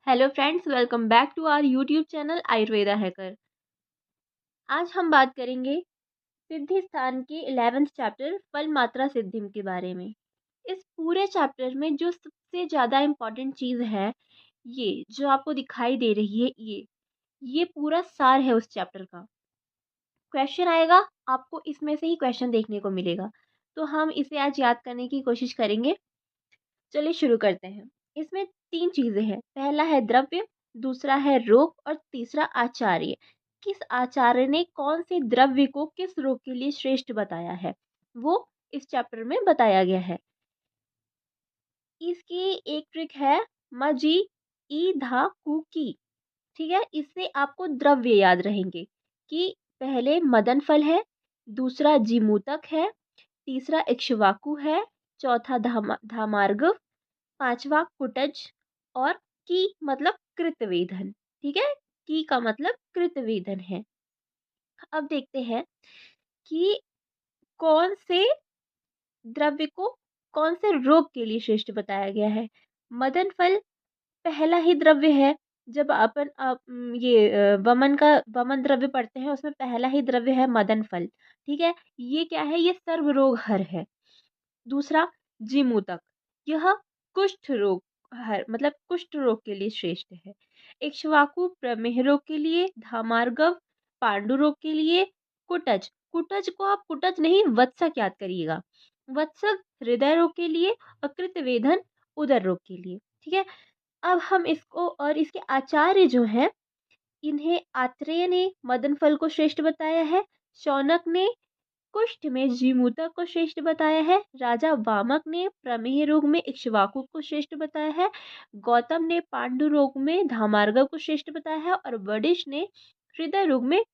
Hello friends, welcome back to our YouTube channel Ayurveda Hacker. आज हम बात करेंगे सिद्धि स्थान के 11th चैप्टर फल मात्रा सिद्धिम के बारे में। इस पूरे चैप्टर में जो सबसे ज़्यादा इम्पॉर्टेंट चीज़ है, ये जो आपको दिखाई दे रही है, ये पूरा सार है उस चैप्टर का। क्वेश्चन आएगा, आपको इसमें से ही क्वेश्चन देखने को मिलेगा, तो हम इसे आज याद करने की कोशिश करेंगे। चलिए शुरू करते हैं। इसमें 3 चीज़ें हैं। पहला है द्रव्य, दूसरा है रोग और तीसरा आचार्य। किस आचार्य ने कौन से द्रव्य को किस रोग के लिए श्रेष्ठ बताया है, वो इस चैप्टर में बताया गया है। इसकी एक ट्रिक है मजी ई धा कु की। ठीक है, इससे आपको द्रव्य याद रहेंगे कि पहले मदन फल है, दूसरा जीमूतक है, तीसरा इक्ष्वाकु है, चौथा धामार्गव, पांचवा कुटज और की मतलब कृतवेधन। ठीक है, की का मतलब कृतवेधन है। अब देखते हैं कि कौन से द्रव्य को कौन से रोग के लिए श्रेष्ठ बताया गया है। मदन फल पहला ही द्रव्य है। जब अपन वमन द्रव्य पढ़ते हैं, उसमें पहला ही द्रव्य है मदन फल। ठीक है, ये क्या है, ये सर्व रोग हर है। दूसरा जीमूतक, यह कुष्ठ रोग हर मतलब कुष्ठ रोग के लिए श्रेष्ठ है। इक्ष्वाकु प्रमेह रोग के लिए, धामार्गव पांडु रोग के लिए, कुटज कुटज को आप कुटज नहीं वत्सक याद करिएगा, वत्सक हृदय रोग के लिए, और कृतवेधन उदर रोग के लिए। ठीक है, अब हम इसको और इसके आचार्य जो हैं, इन्हें आत्रेय ने मदन फल को श्रेष्ठ बताया है, शौनक ने कुष्ठ में जीमूतक को श्रेष्ठ बताया है, राजा वामक ने प्रमेह रोग में इक्ष्वाकु को श्रेष्ठ बताया है, गौतम ने पांडु रोग में धामार्गव को श्रेष्ठ बताया है, और वडिष्ठ ने हृदय रोग में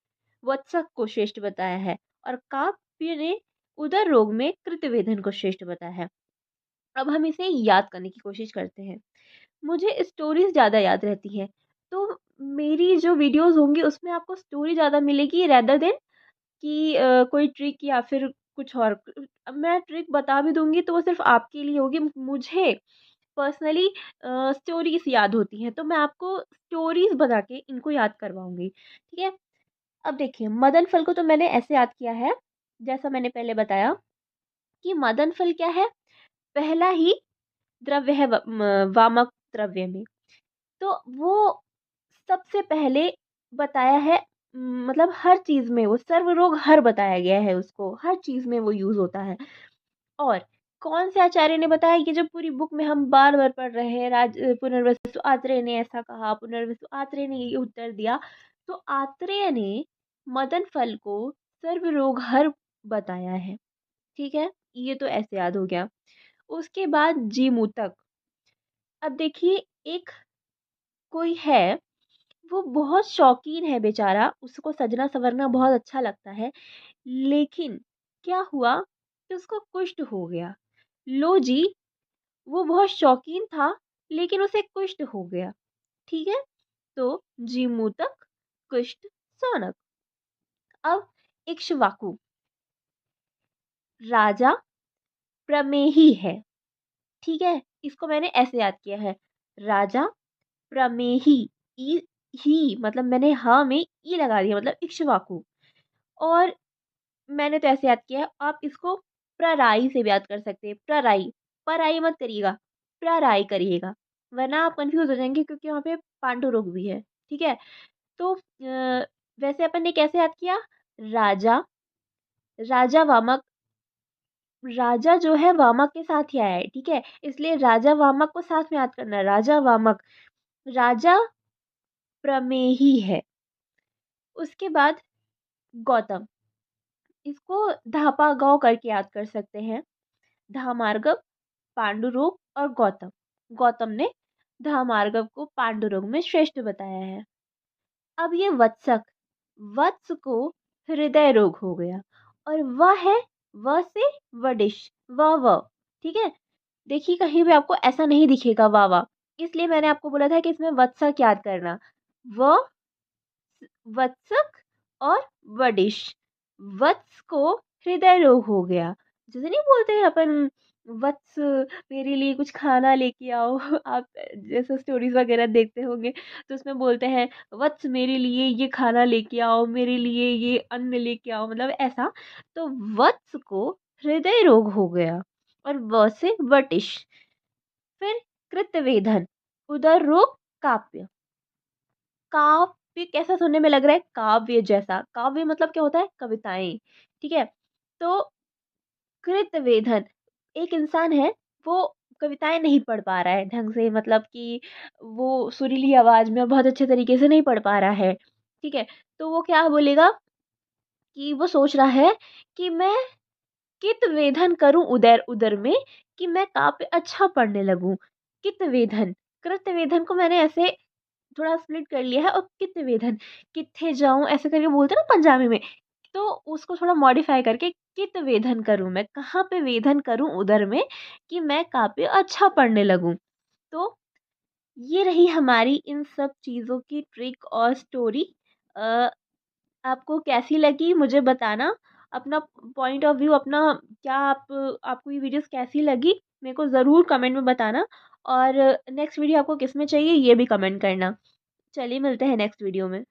वत्सक को श्रेष्ठ बताया है, और काव्य ने उदर रोग में कृतवेधन को श्रेष्ठ बताया है। अब हम इसे याद करने की कोशिश करते हैं। मुझे स्टोरीज ज़्यादा याद रहती हैं, तो मेरी जो वीडियोस होंगी उसमें आपको स्टोरी ज़्यादा मिलेगी रेदर देन कि कोई ट्रिक या फिर कुछ और। अब मैं ट्रिक बता भी दूँगी तो वो सिर्फ़ आपके लिए होगी। मुझे पर्सनली स्टोरीज़ याद होती हैं, तो मैं आपको स्टोरीज़ बता के इनको याद करवाऊँगी। ठीक है? अब देखिए, मदन फल को तो मैंने ऐसे याद किया है, जैसा मैंने पहले बताया कि मदन फल क्या है? पहला ही द्रव्य है वामक द्रव्य में। तो वो सबसे पहले बताया है, मतलब हर चीज़ में वो सर्वरोग हर बताया गया है उसको, हर चीज़ में वो यूज़ होता है। और कौन से आचार्य ने बताया, ये जो पूरी बुक में हम बार-बार पढ़ रहे हैं, पुनर्वसु आत्रेय ने ऐसा कहा, पुनर्वसु आत्रेय ने ये उत्तर दिया। तो आत्रेय ने मदन फल को सर्वरोग हर बताया है। ठीक है? ये तो ऐसे याद हो गया। उसके बाद जीमूतक। अब देखिए, एक कोई है, वो बहुत शौकीन है बेचारा, उसको सजना-संवरना बहुत अच्छा लगता है, लेकिन क्या हुआ कि उसको कुष्ठ हो गया। लो जी, वो बहुत शौकीन था, लेकिन उसे कुष्ठ हो गया। ठीक है? तो जीमूतक, कुष्ठ, शौनक। अब इक्ष्वाकु, राजा प्रमेही है। ठीक है? इसको मैंने ऐसे याद किया है, राजा प्रमेही, ई ही मतलब मैंने ह में ई लगा दिया, मतलब इक्ष्वाकु। और मैंने तो ऐसे याद किया है, आप इसको प्रराई से भी याद कर सकते हैं। प्रराई, पराई मत करिएगा, प्रराई करिएगा, वरना आप कंफ्यूज हो जाएंगे, क्योंकि वहाँ पे पांडु रोग भी है। ठीक है, तो वैसे अपन ने कैसे याद किया, राजा, राजा वामक, राजा जो है वामक के साथ ही आया है। ठीक है, इसलिए राजा वामक को साथ में याद करना है, राजा वामक, राजा प्रमेही है। उसके बाद गौतम, इसको धापा गाँव करके याद कर सकते हैं। धामार्गव, पांडुरोग और गौतम। गौतम ने धामार्गव को पांडुरोग में श्रेष्ठ बताया है। अब ये वत्सक, वत्स को हृदय रोग हो गया, और वह है व से वडिश, व। ठीक है, देखिए कहीं भी आपको ऐसा नहीं दिखेगा वाह, इसलिए मैंने आपको बोला था कि इसमें वत्सक याद करना। व, वत्सक और वडिश। वत्स को हृदय रोग हो गया। जैसे नहीं बोलते हैं अपन, वत्स मेरे लिए कुछ खाना लेके आओ। आप जैसे स्टोरीज वगैरह देखते होंगे तो उसमें बोलते हैं वत्स मेरे लिए ये खाना लेके आओ, मेरे लिए ये अन्न लेके आओ, मतलब ऐसा। तो वत्स को हृदय रोग हो गया और व से वटिश। फिर कृतवेधन, उदर रोग, काप्य। काव्य कैसा सुनने में लग रहा है? काव्य जैसा। काव्य मतलब क्या होता है? कविताएं। ठीक है। तो कृतवेधन, एक इंसान है, वो कविताएं नहीं पढ़ पा रहा है ढंग से, मतलब कि वो सुरीली आवाज में बहुत अच्छे तरीके से नहीं पढ़ पा रहा है। ठीक है। तो वो क्या बोलेगा कि वो सोच रहा है कि मैं कित वेधन करूं उदर उदर में, कि मैं काव्य अच्छा पढ़ने लगूं। कित वेधन, कृत वेधन को मैंने ऐसे थोड़ा स्प्लिट कर लिया है, और कित वेधन, कित्थे जाऊं ऐसे करके बोलते हैं ना पंजाबी में। तो उसको थोड़ा मॉडिफाई करके कित वेधन करूं, मैं कहाँ पे वेधन करूं उधर में, कि मैं काव्य अच्छा पढ़ने लगूं। तो ये रही हमारी इन सब चीज़ों की ट्रिक और स्टोरी। आपको कैसी लगी मुझे बताना, अपना पॉइंट ऑफ व्यू, अपना क्या आपको ये वीडियोस कैसी लगी मेरे को ज़रूर कमेंट में बताना। और नेक्स्ट वीडियो आपको किस में चाहिए ये भी कमेंट करना। चलिए मिलते हैं नेक्स्ट वीडियो में।